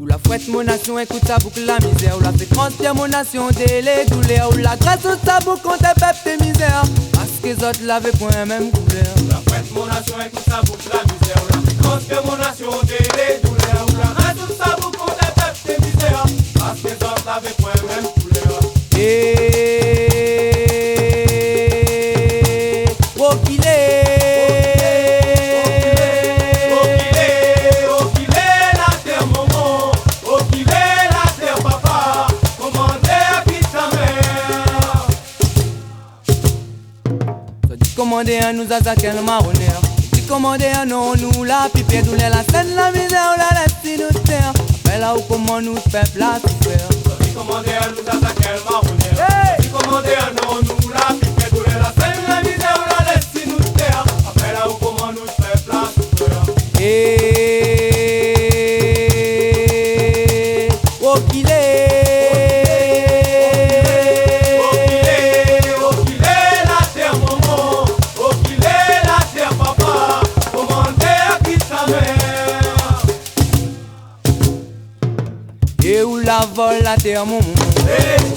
la fouette mon nation, écoute sa boucle la misère. Ou la fait transpire mon nation, délai douleur. Ou la grâce toute sa boucle contre peuple tes misères. Parce que les autres l'avaient point même couleur. Ou la fouette mon nation, écoute sa boucle la misère. Ou la fait transpire mon nation, délai douleur. Ou la grâce toute sa boucle contre peuple tes misères. Parce que les autres l'avaient point même couleur. Oh qu'il est. Commandé à nous à quel marronnière. Si commandé à nous la pipier douleur la scène la misère la laisse nous terre. Appelle là où comment nous peuple la souffert. Si commandé à nous à quel marronnière. Si commandé à nous la pipier douleur la scène la misère la laisse nous terre. Appelle là où comment nous peuple la souffert. Oh qu'il est. Et où la vole la terre mon maman.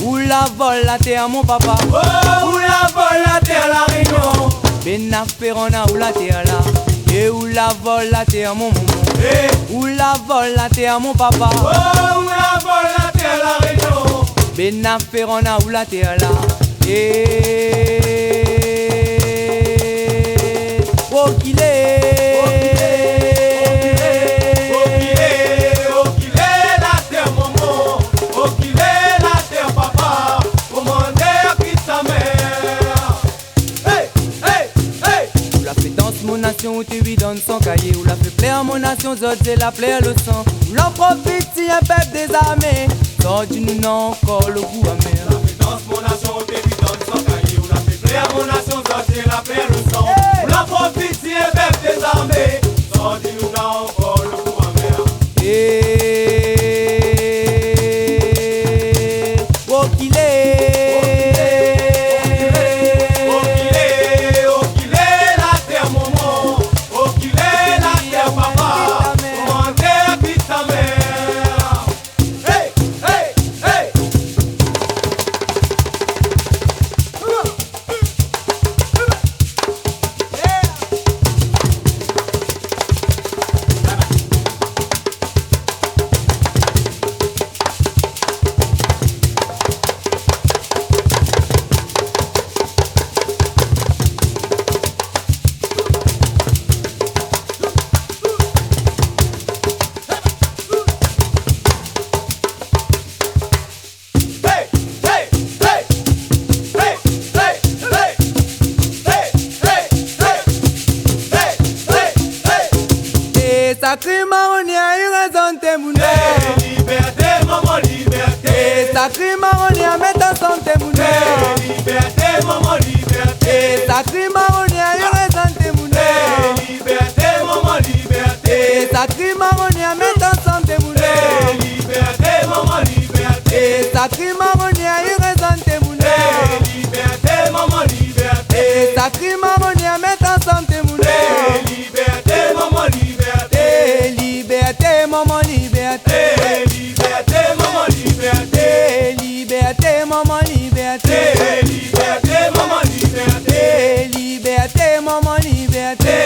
Où la vole la terre mon papa. Où la vole la terre la réunion. Ben Ferrona où la terre là. Et où la vole la terre mon maman. Où la vole la terre mon papa. Où la vole la terre la réunion. Ben Ferrona où la terre là. Oh qu'il est. Mon nation où tu lui donnes son cahier. Où la fait plaire mon nation, zot c'est la plaire le sang. Où l'en profite si un peuple désarmé. Sort du nous non encore le goût amer. La fait danse mon nation où tu lui donnes son cahier. Où la fait plaire mon nation, zot c'est la plaire le sang. Où l'en profite si un peuple désarmé. Sort du nous non encore le goût amer. Oh qu'il est. Sacré marronnier, il raisonne tes mounets. Liberté, maman, liberté. Sacré marronnier, met en santé mounets. Liberté, maman, liberté. Sacré marronnier, il raisonne tes mounets. Liberté, maman, liberté. Sacré marronnier, met en santé mounets. Liberté, maman, liberté. Sacré marronnier, il raisonne tes mounets. Liberté, maman, liberté. Sacré marronnier, met en santé mounets. Liberté, maman, liberté. Liberté, maman, liberté. Liberté, maman, liberté. Liberté, maman, liberté. Liberté, maman, liberté. Liberté, maman, liberté.